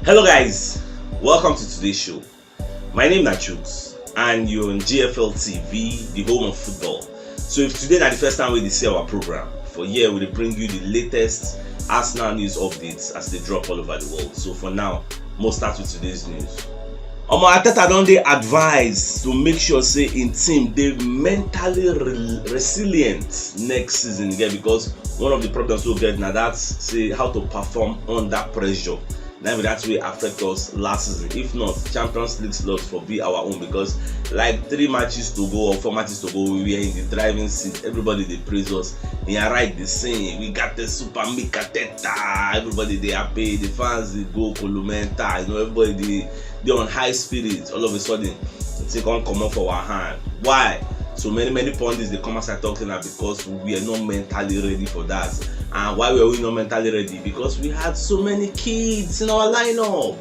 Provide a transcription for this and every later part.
Hello guys, welcome to today's show. My name is CHUKS and you're on GFL TV, the home of football. So if today is the first time we see our program, for here we will bring you the latest Arsenal news updates as they drop all over the world. So for now, let's start with today's news. Arteta don dey advise to make sure say in team they mentally resilient next season again, because one of the problems we'll get now that's say how to perform under pressure. Now that way affect us last season. If not, Champions League slots for be our own, because like 3 matches to go or 4 matches to go, we were in the driving seat. Everybody they praise us. And I right the same. We got the super Mikateta. Everybody they happy. The fans they go Columenta. You know, everybody they on high spirits. All of a sudden, they can't come off our hand. Why? So many pundits they come outside talking about because we are not mentally ready for that. And why were we not mentally ready? Because we had so many kids in our lineup.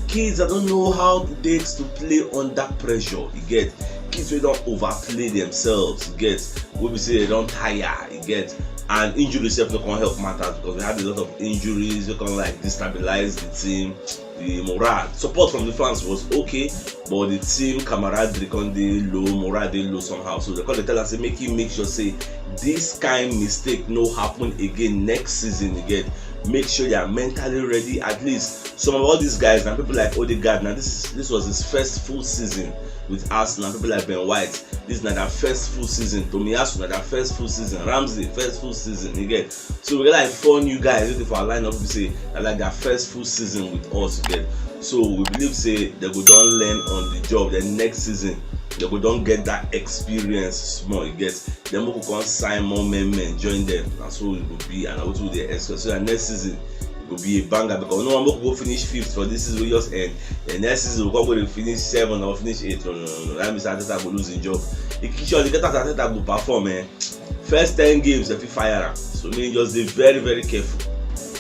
Kids that don't know how it takes to play under pressure. You get kids who don't overplay themselves. You get we say they don't tire. You get and injuries not can help matters, because we had a lot of injuries. We can like destabilize the team. The morale support from the fans was okay, but the team camaraderie can dey low, morale dey low somehow. So they tell us say make sure say this kind mistake no happen again next season again. Make sure you are mentally ready. At least some of all these guys now, people like Odegaard, now this was his first full season with Arsenal. People like Ben White, this is not their first full season. Tomiyasu not their first full season. Ramsey first full season again. So we got like 4 new guys waiting for our lineup. We say that like their first full season with us again. So we believe say they go don learn on the job. The next season they go don get that experience small. You get them who can sign more men join them. That's what it will be, and what will they expect. So that next season it will be a banger, because no one will go finish 5th for this season. We just end. The next season we'll go finish 7 or finish 8. No. That means Arteta will lose his job. Sure, the Arteta will perform. First 10 games they will fire am. So me just be very careful.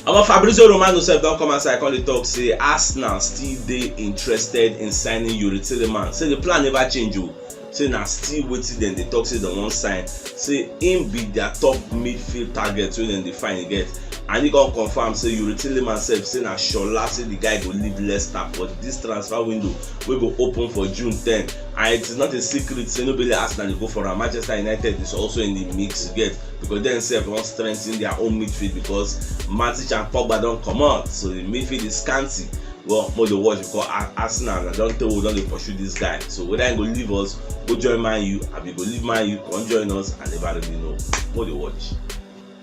Fabrizio Romano sef don come outside come dey talk say Arsenal still dey interested in signing Yuri Tielemans. Say the plan never change o. Say na still wetin dem dey talk say dem wan sign. Say him be their top midfield target wey dem dey find get. And he come confirm say Yuri Tielemans sef say na Shola say the guy go leave Leicester for this transfer window wey go open for June 10. And it is not a secret say nobody Arsenal dey go for am. Manchester United is also in the mix get, because dem sef wan strengthen their own midfield, because Matic and Pogba don comot, so the midfield is scanty. Well, more dey watch because Arsenal don tell we don dey pursue this guy. So whether he go leave us, go join Man U, abi go leave Man U, come join us, and never really know. More dey watch.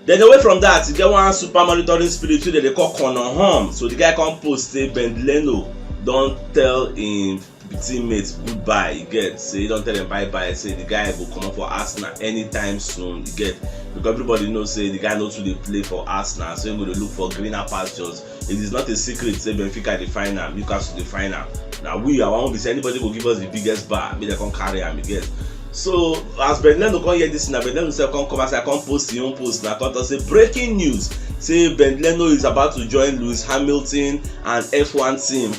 Then away from that, you get one super monitoring spirit wey they call Connor Home. So the guy come post say Ben Leno don tell him teammates goodbye. You get say he don't tell them bye. Say the guy will come up for Arsenal anytime soon. You get, because everybody knows say the guy knows who they play for Arsenal, so he's going to look for greener pastures. It is not a secret say Benfica the final, Newcastle the final. Now I won't be say anybody will give us the biggest bar, maybe they can carry him again. So as Ben Leno come hear this now, Ben Leno himself come outside, come post his own post now, come say breaking news. Say Ben Leno is about to join Lewis Hamilton and F1 team.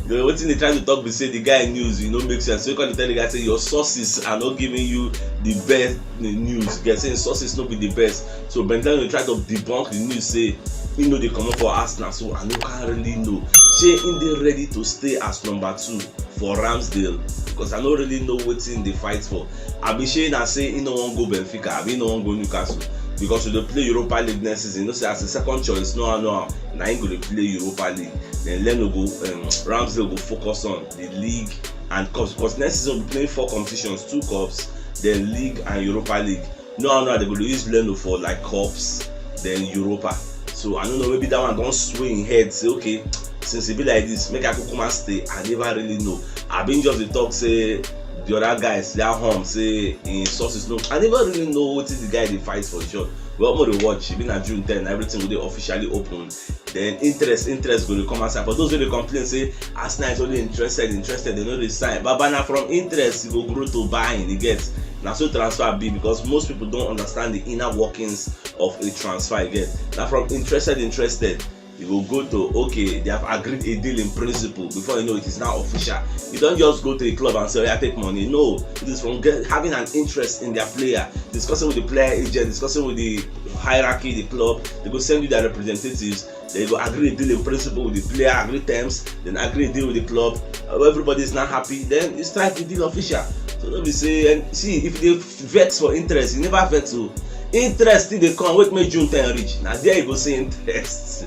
What thing they trying to talk, we say the guy news, make sense. So you can tell the guy say your sources are not giving you the best news. Guys saying sources not be the best. So Ben Leno try to debunk the news, say they come up for Arsenal. So I can't really know. Say they ready to stay as number 2 for Ramsdale, because I don't really know what thing they fight for. I be saying I say no one go Benfica, I no one go Newcastle, because they play Europa League next season. Say as a second choice, now ain't going to play Europa League. Then Leno go, Ramsdale go focus on the league and cups, because next season we'll be playing 4 competitions, 2 cups, then league and Europa League. No, they go to use Leno for like cups, then Europa. So I don't know, maybe that one don't swing head. Say okay, since it be like this, make I come and stay. I never really know. I've been just the talk say the other guys they are home say in sources no. I never really know what is the guy they fight for sure. Well, more to watch. Even at June 10, everything will be officially open. Then interest going to come outside. For those who they complain say Arsenal is only interested, they know they sign. But now from interest, you go grow to buying. You get now so transfer be, because most people don't understand the inner workings of a transfer. You get now from interested. You will go to okay, they have agreed a deal in principle. Before you know it is now official. You don't just go to a club and say, I take money. No, it is from having an interest in their player, discussing with the player agent, discussing with the hierarchy, the club. They go send you their representatives. They go agree a deal in principle with the player, agree terms, then agree a deal with the club. Everybody is not happy, then you strike the deal official. So don't be say, and see, if they vex for interest, you never vex. So interest still they come, wait me June 10 reach. Now there you go say interest.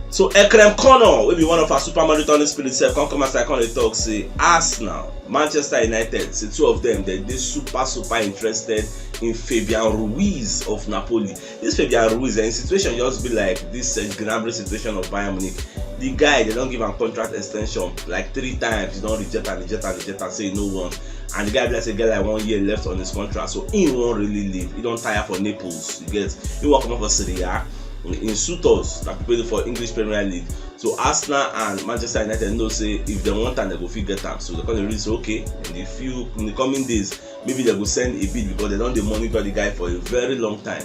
So Ekrem Connor, will be one of our super marathon spirit self, come as I come and talk, say Arsenal, Manchester United, say two of them, they super interested in Fabian Ruiz of Napoli. This Fabian Ruiz, in situation just be like this Gnabry situation of Bayern Munich. The guy, they don't give him contract extension like 3 times. He don't reject and say no one. And the guy be like say get like 1 year left on his contract, so he won't really leave. He don't tire for Naples. You get, he won't come up for Serie A. In suitors that people for English Premier League. So Arsenal and Manchester United know say if they want and they go fit get them. So they can really say okay, in the coming days maybe they go send a bid because they don't monitor the guy for a very long time.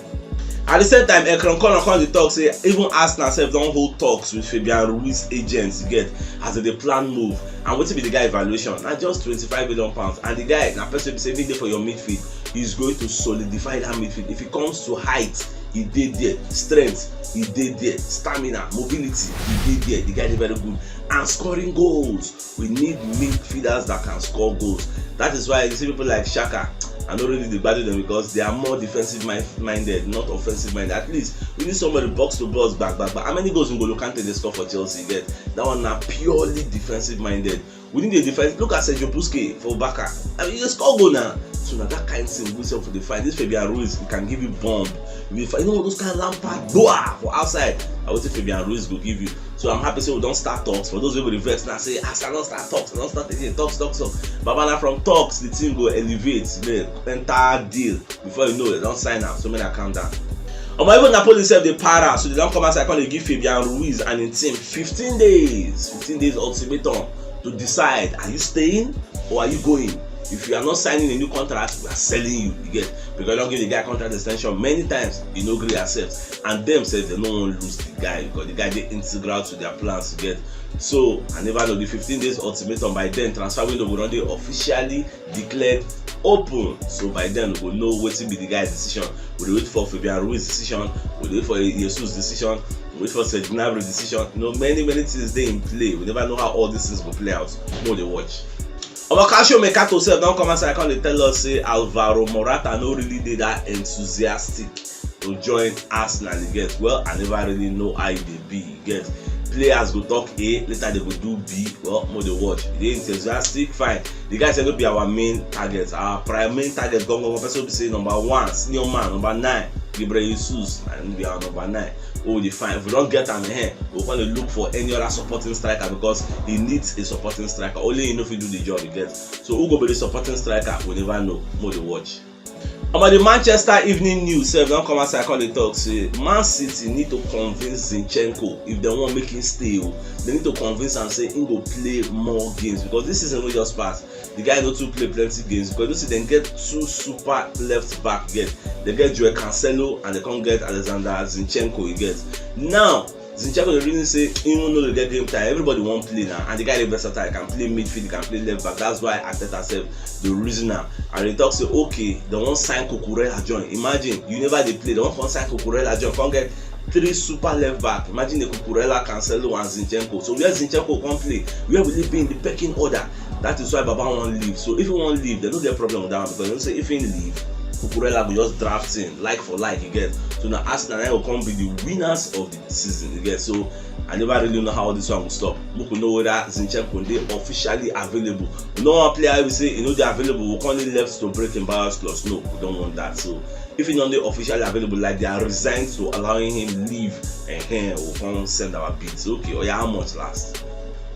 At the same time, Ekrem Connor come the talk say even Arsenal self don't hold talks with Fabian Ruiz agents to get as they plan move. And what will be the guy evaluation? Not just £25 million. And the guy, now person say every day for your midfield, he's going to solidify that midfield. If it comes to height, he did there, strength, he did there, stamina, mobility, he did there. The guy is very good. And scoring goals. We need midfielders that can score goals. That is why you see people like Xhaka. I don't really value them because they are more defensive minded, not offensive minded. At least we need somebody box to box back. How many goals in N'Golo Kante they score for Chelsea? You get that one now purely defensive minded. We need a defense. Look at Sergio Busquets for Barca. I mean, you score goal now. So now that kind of thing we sell for the fight. This Fabian Ruiz, he can give you bomb. You know those kind of Lampard for outside. I would say Fabian Ruiz will give you. So I'm happy to say we don't start talks. For those who will vex now say, I don't start talks, don't start again. Talks. But now from talks, the team go elevate the entire deal. Before you know it, don't sign out. So many calm down. Even Napoli self they para, so they don't come as I call they give Fabian Ruiz and his team 15 days ultimatum to decide, are you staying or are you going? If you are not signing a new contract, we are selling you. You get, because you don't give the guy contract extension many times, you know, agree accept. And them say they don't want to lose the guy because the guy they integral to their plans to get. So I never know the 15 days ultimatum. By then transfer window will not be officially declared open. So by then we will know what will be the guy's decision. We'll wait for Fabian Ruiz's decision, we'll wait for Jesus' decision, we'll wait for Gnabry's decision. You know, many things they in play. We never know how all these things will play out. More they watch. Our Calcio Mercato self don't come outside and tell us say Alvaro Morata no really did that enthusiastic to join Arsenal. You get, well, I never really know how they be. You get, players go talk A, later they go do B. Well, more they watch. They enthusiastic, fine. The guy said will be our main target. Our main target going person will be say number 1, senior man, number 9, Gabriel Jesus, and be our number 9. Oh, the fine. If we don't get him here, we're going to look for any other supporting striker because he needs a supporting striker. Only enough to do the job he gets. So who go be the supporting striker? We never know. More to watch. About the Manchester Evening News, so don't come outside call the talk. Say Man City need to convince Zinchenko if they want to make him stay. They need to convince and say he go play more games because this season we just passed. The guy not to play plenty games because you see they get 2 super left back get. They get Joe Cancelo and they can't get Alexander Zinchenko. You get now. Zinchenko they really say even though they get game time, everybody won't play now, and the guy is versatile, can play midfield, he can play left back. That's why Arteta said the reason now. And they talk say okay, they won't sign Cucurella join. Imagine you never they play, they won't sign Cucurella join, can't get 3 super left back. Imagine the Cucurella, Cancelo and Zinchenko. So where Zinchenko can't play, where will he be in the pecking order? That is why Baba won't leave. So if he won't leave, they don't get a problem with that one because they say if he leave, Cucurella will just draft in like for like, you get. So now Arsenal will come be the winners of the season, you get. So I never really know how this one will stop. We could know whether Zinchenko is officially available. No one player will say, they're available, we can't left to break in buyer's clause. No, we don't want that. So if he's not officially available, like they are resigned to allowing him leave, and we can't send our bids. Okay, or yeah, how much last?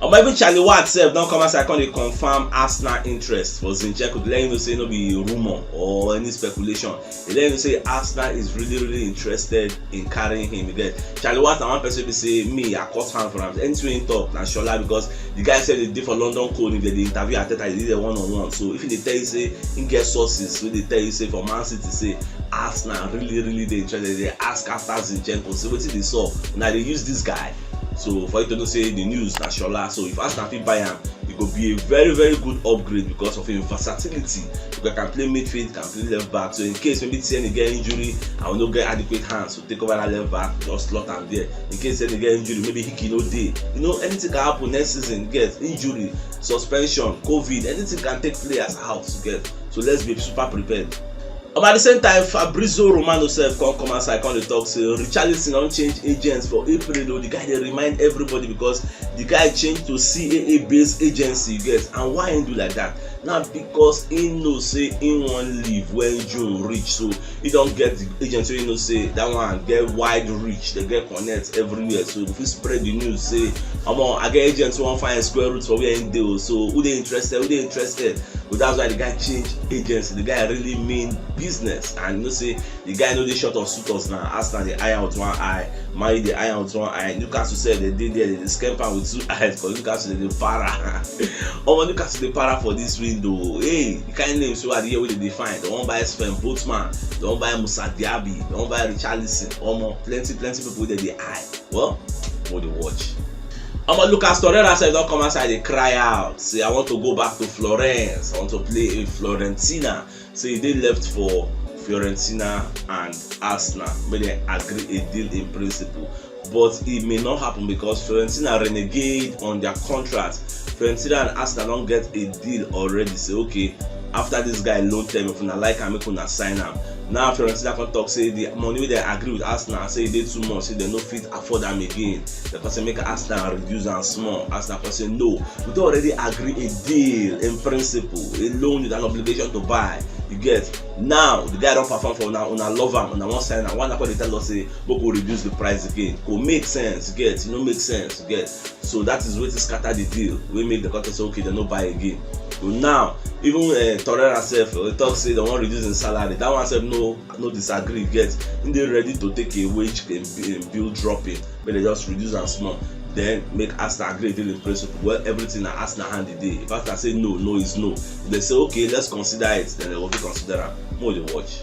Even Charlie Watt self don't come outside and confirm Arsenal interest for Zinchenko. They let you know say no be rumor or any speculation. They let you know say Arsenal is really interested in carrying him. Again, Charlie Watt and one person will say me I cut hand for him. Anything talk na Shola because the guy said they did for London Code. If they interview Arteta, they did a one-on-one. So if they tell you say he get sources, so they tell you say for Man City say Arsenal really they interested. They ask after Zinchenko. So what did they saw? Now they use this guy. So for you to know say the news na Shola. So if Arsenal fit buy him, it could be a very good upgrade because of his versatility. You can play midfield, can play left back. So in case maybe Tierney get injury, I will not get adequate hands to take over that left back, just slot am there. In case Tierney get injury, maybe Hickey no dey. Anything can happen next season. Get injury, suspension, COVID, anything can take players out to get. So let's be super prepared. At the same time, Fabrizio Romano sef come outside come dey talk say Richarlison don change agents for April. The guy dey remind everybody because the guy changed to CAA based agency, you get. And why he do like that? Now because he know say he wan leave when June reach, so he don get the agency. So he know say that one get wide reach, they get connect everywhere. So if we spread the news say I get agents who wan find square root for where he dey, so who they interested. But that's why the guy change agency. The guy really mean business, and say the guy know dey short of suitors now. Arsenal dey eye out one eye, Man dey eye out one eye. Newcastle said they did there, they scamp am with two eyes because Newcastle dey para. Newcastle dey para for this window. Hey, the kind names so at the year wey they define. They wan buy Sven Botman, they wan buy Musa Diaby, they wan buy Richarlison. Plenty people dey eye. Well, what dey watch. Lucas Torreira sef don come outside dey cry out say I want to go back to Florence, I want to play in Fiorentina. So he dey left for Fiorentina and Arsenal make dem agree a deal in principle, but it may not happen because Fiorentina renegade on their contract. Fiorentina and Arsenal don get a deal already. Say okay, after this guy loan term, if una like am make una sign am. Now Fiorentina come talk say the money wey they agree with Arsenal say e dey too much, say they no fit afford am again. The person make Arsenal reduce am small. Arsenal say no, we don already agree a deal in principle, a loan with an obligation to buy. You get. Now the guy don perform for una love am, una wan sign am. One dey tell us say we go reduce the price again. Go make sense, you get. Make sense, you get. So that is wetin scatter the deal. We make the contract say okay, they no buy again. So now even Torreira sef talk say they wan reduce him salary. That one sef no disagree, get. He dey ready to take a wage bill dropping, but they just reduce am small. Then make Arsenal agree a deal in principle. Well, everything na Arsenal hand the day. If Arsenal say no is no. If they say okay, let's consider it, then they will consider am. More dey watch.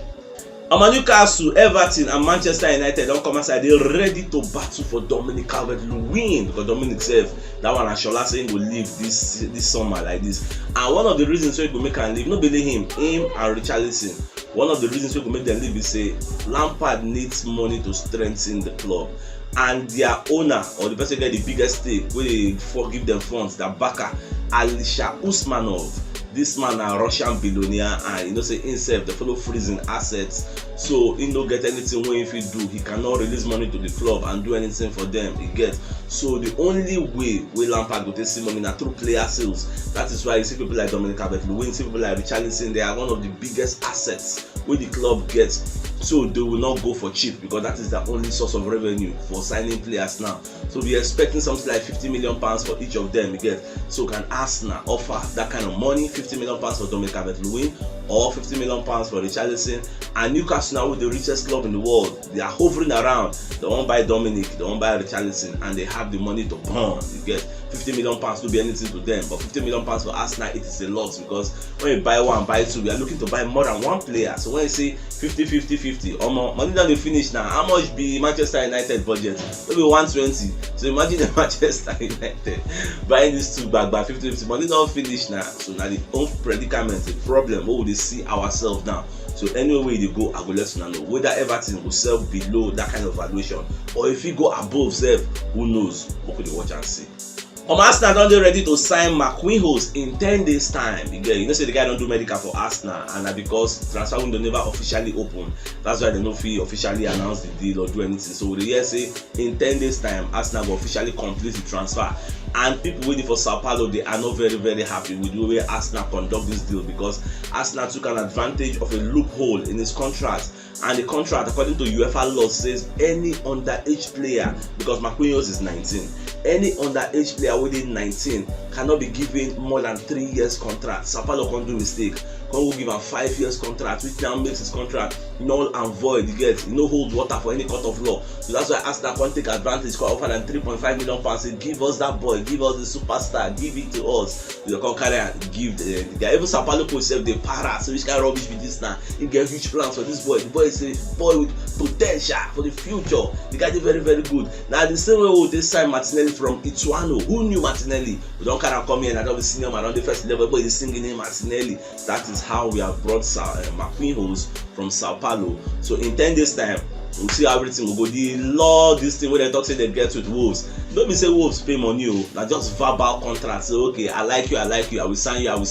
Newcastle, Everton and Manchester United don come outside. They ready to battle for Dominic Calvert-Lewin because Dominic sef that one Ashola say he go leave this summer like this. And one of the reasons why he go make am leave, no be him and Richarlison. One of the reasons why he go make them leave is say Lampard needs money to strengthen the club. And their owner or the person get the biggest stake wey dey forgive them funds, that backer Alisher Usmanov. This man a Russian billionaire, and say himself they follow freezing assets, so he no get anything wey he fit do. He cannot release money to the club and do anything for them. He get. So the only way Lampard go take see money na through player sales. That is why you see people like Dominic Calvert-Lewin, see people like Richarlison. They are one of the biggest assets wey the club gets. So they will not go for cheap because that is the only source of revenue for signing players now. So we are expecting something like £50 million for each of them. You get. So can Arsenal offer that kind of money? £50 million for Dominic Calvert-Lewin or £50 million for Richarlison? And Newcastle now with the richest club in the world, they are hovering around. They won't buy Dominic, they won't buy Richarlison, and they have the money to burn. You get. £50 million to be anything to them, but £50 million for Arsenal, it is a lot because when you buy one, buy two, we are looking to buy more than one player. So when you say 50, money don't finish now. How much be Manchester United budget? Maybe 120. So imagine the Manchester United buying these two back by 50. Money don't finish now. So now the own predicament, the problem, what would they see ourselves now? So anyway they go, I will let you know whether Everton will sell below that kind of valuation or if he go above self, who knows? What could you watch and see? Arsenal don dey ready to sign Marquinhos in 10 days time. You know say the guy don't do medical for Arsenal, and na because transfer window never officially open. That's why they no fit officially announce the deal or do anything. So we hear say in 10 days time Arsenal will officially complete the transfer. And people waiting for Sao Paulo, they are not very happy with the way Arsenal conduct this deal because Arsenal took an advantage of a loophole in his contract. And the contract, according to UEFA law, says any underage player, because Marquinhos is 19, any underage player within 19 cannot be given more than 3 years contract. Sao Paulo can't do mistake. Can't give him 5 years contract, which now makes his contract null and void. You get, no hold water for any court of law. So that's why Arsenal can't take advantage. Can't offer them £3.5 million. Say, give us that boy, give us the superstar, give it to us. You can't carry and give the guy. Even Sao Paulo coach self they para. So which kind of rubbish with this now? He get huge plans for this boy. The boy is a boy with potential for the future. The guy is very good. Now the same way we they sign Martinelli Martinelli from Ituano. Who knew Martinelli? We don't kind of come here and I don't be senior man on the first level, but he's singing in Martinelli. That is how we have brought Marquinhos from Sao Paulo. So in 10 days time, we'll see how everything will go. The law, this thing where they talk say they get with Wolves. Don't be say Wolves pay money, like just verbal contracts. Say okay, I like you, I will sign you, And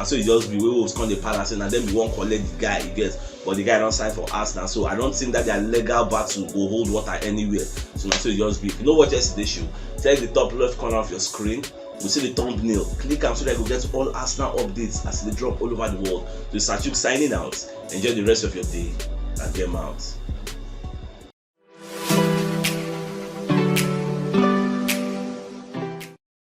so it just be Wolves come the palace and then we won't collect the guy he gets. But the guy don't sign for Arsenal. So I don't think that their legal battle will hold water anywhere. So now so it just be. If you know what yesterday's show, check the top left corner of your screen. You see the thumbnail. Click on so that you get all Arsenal updates as they drop all over the world. So CHUKS signing out. Enjoy the rest of your day and get out.